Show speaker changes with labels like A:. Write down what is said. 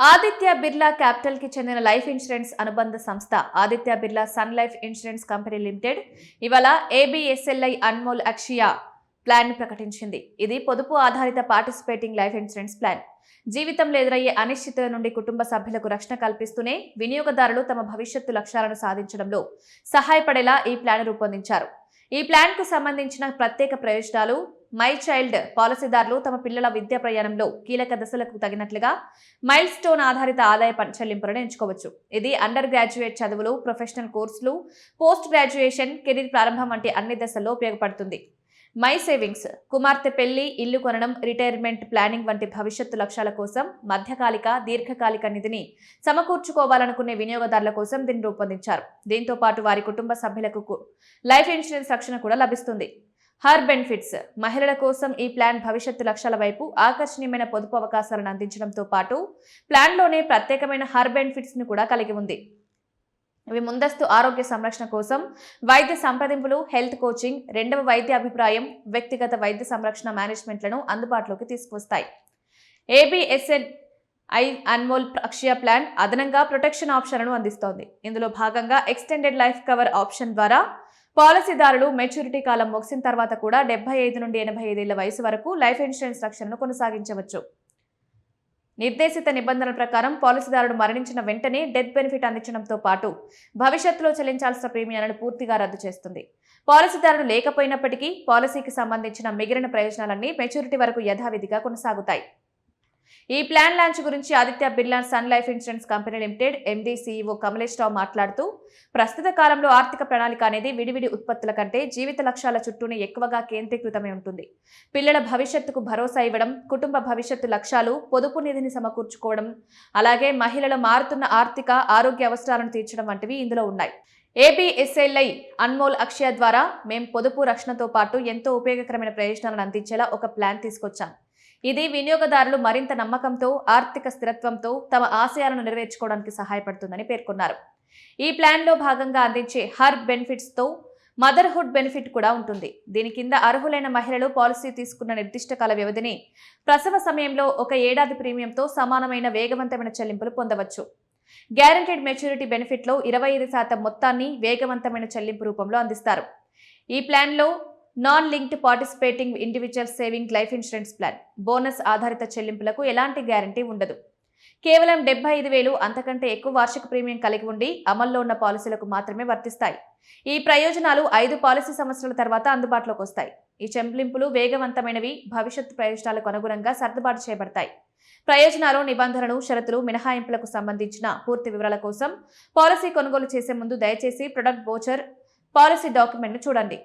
A: Aditya Birla capital కి చెందిన life insurance అనుబంధ సంస్థ Aditya Birla sun life insurance company limited ఇవాళ ఏబిఎస్ఎల్ఐ అన్మోల్ అక్షయ ప్లాన్ ను ప్రకటించింది. ఇది పొదుపు ఆధారిత పార్టిసిపేటింగ్ లైఫ్ ఇన్సూరెన్స్ ప్లాన్. జీవితంలో ఎదురయ్యే అనిశ్చితుల నుండి కుటుంబ సభ్యులకు రక్షణ కల్పిస్తూనే వినియోగదారులు తమ భవిష్యత్తు లక్ష్యాలను సాధించడంలో సహాయపడేలా ఈ ప్లాన్ రూపొందించారు. ఈ ప్లాన్ కు సంబంధించిన ప్రత్యేక ప్రయోజనాలు మై చైల్డ్ పాలసీదారులు తమ పిల్లల విద్యా ప్రయాణంలో కీలక దశలకు తగినట్లుగా మైల్ స్టోన్ ఆధారిత ఆదాయ చెల్లింపులను ఎంచుకోవచ్చు. ఇది అండర్ గ్రాడ్యుయేట్ చదువులు, ప్రొఫెషనల్ కోర్సులు, పోస్ట్ గ్రాడ్యుయేషన్, కెరీర్ ప్రారంభం వంటి అన్ని దశల్లో ఉపయోగపడుతుంది. మై సేవింగ్స్ కుమార్తె పెళ్లి, ఇల్లు కొనడం, రిటైర్మెంట్ ప్లానింగ్ వంటి భవిష్యత్తు లక్ష్యాల కోసం మధ్యకాలిక, దీర్ఘకాలిక నిధిని సమకూర్చుకోవాలనుకునే వినియోగదారుల కోసం దీన్ని రూపొందించారు. దీంతో పాటు వారి కుటుంబ సభ్యులకు లైఫ్ ఇన్సూరెన్స్ రక్షణ కూడా లభిస్తుంది. హర్ బెనిఫిట్స్ మహిళల కోసం ఈ ప్లాన్ భవిష్యత్తు లక్ష్యాల వైపు ఆకర్షణీయమైన పొదుపు అవకాశాలను అందించడంతో పాటు ప్లాన్లోనే ప్రత్యేకమైన హర్ బెనిఫిట్స్ ను కూడా కలిగి ఉంది. ఇవి ముందస్తు ఆరోగ్య సంరక్షణ కోసం వైద్య సంప్రదింపులు, హెల్త్ కోచింగ్, రెండవ వైద్య అభిప్రాయం, వ్యక్తిగత వైద్య సంరక్షణ మేనేజ్మెంట్లను అందుబాటులోకి తీసుకువస్తాయి. ఏబిఎస్ఎల్ఐ అన్మోల్ అక్షయ ప్లాన్ అదనంగా ప్రొటెక్షన్ ఆప్షన్లను అందిస్తోంది. ఇందులో భాగంగా ఎక్స్టెండెడ్ లైఫ్ కవర్ ఆప్షన్ ద్వారా పాలసీదారులు మెచ్యూరిటీ కాలం ముగిసిన తర్వాత కూడా 75 నుండి 85 ఏళ్ల వయసు వరకు లైఫ్ ఇన్సూరెన్స్ రక్షణను కొనసాగించవచ్చు. నిర్దేశిత నిబంధనల ప్రకారం పాలసీదారుడు మరణించిన వెంటనే డెత్ బెనిఫిట్ అందించడంతో పాటు భవిష్యత్తులో చెల్లించాల్సిన ప్రీమియాలను పూర్తిగా రద్దు చేస్తుంది. పాలసీదారుడు లేకపోయినప్పటికీ పాలసీకి సంబంధించిన మిగిలిన ప్రయోజనాలన్నీ మెచ్యూరిటీ వరకు యథావిధిగా కొనసాగుతాయి. ఈ ప్లాన్ లాంచ్ గురించి Aditya Birla sun life insurance company limited MD CEO Kamlesh Rao మాట్లాడుతూ, ప్రస్తుత కాలంలో ఆర్థిక ప్రణాళిక అనేది విడివిడి ఉత్పత్తుల కంటే జీవిత లక్ష్యాల చుట్టూనే ఎక్కువగా కేంద్రీకృతమై ఉంటుంది. పిల్లల భవిష్యత్తుకు భరోసా ఇవ్వడం, కుటుంబ భవిష్యత్తు లక్ష్యాలు, పొదుపు నిధిని సమకూర్చుకోవడం, అలాగే మహిళల మారుతున్న ఆర్థిక, ఆరోగ్య అవసరాలను తీర్చడం వంటివి ఇందులో ఉన్నాయి. ఏబిఎస్ఎల్ఐ అన్మోల్ అక్షయ ద్వారా మేం పొదుపు రక్షణతో పాటు ఎంతో ఉపయోగకరమైన ప్రయోజనాలను అందించేలా ఒక ప్లాన్ తీసుకొచ్చాం. ఇది వినియోగదారులు మరింత నమ్మకంతో, ఆర్థిక స్థిరత్వంతో తమ ఆశయాలను నెరవేర్చుకోవడానికి సహాయపడుతుందని పేర్కొన్నారు. ఈ ప్లాన్లో భాగంగా అందించే హర్ బెనిఫిట్స్తో మదర్హుడ్ బెనిఫిట్ కూడా ఉంటుంది. దీని కింద అర్హులైన మహిళలు పాలసీ తీసుకున్న నిర్దిష్ట కాల వ్యవధిని ప్రసవ సమయంలో 1 ఏడాది ప్రీమియంతో సమానమైన వేగవంతమైన చెల్లింపులు పొందవచ్చు. గ్యారంటీడ్ మెచ్యూరిటీ బెనిఫిట్లో 25% మొత్తాన్ని వేగవంతమైన చెల్లింపు రూపంలో అందిస్తారు. ఈ ప్లాన్లో non linked participating individual saving life insurance plan, bonus ఆధారిత చెల్లింపులకు ఎలాంటి గ్యారంటీ ఉండదు. కేవలం 75,000 అంతకంటే ఎక్కువ వార్షిక ప్రీమియం కలిగి ఉండి అమల్లో ఉన్న పాలసీలకు మాత్రమే వర్తిస్తాయి. ఈ ప్రయోజనాలు 5 పాలసీ సంవత్సరాల తర్వాత అందుబాటులోకి వస్తాయి. ఈ చెల్లింపులు వేగవంతమైనవి, భవిష్యత్తు ప్రయోజనాలకు అనుగుణంగా సర్దుబాటు చేయబడతాయి. ప్రయోజనాలు, నిబంధనలు, షరతులు, మినహాయింపులకు సంబంధించిన పూర్తి వివరాల కోసం పాలసీ కొనుగోలు చేసే ముందు దయచేసి ప్రొడక్ట్ బ్రోచర్, పాలసీ డాక్యుమెంట్ను చూడండి.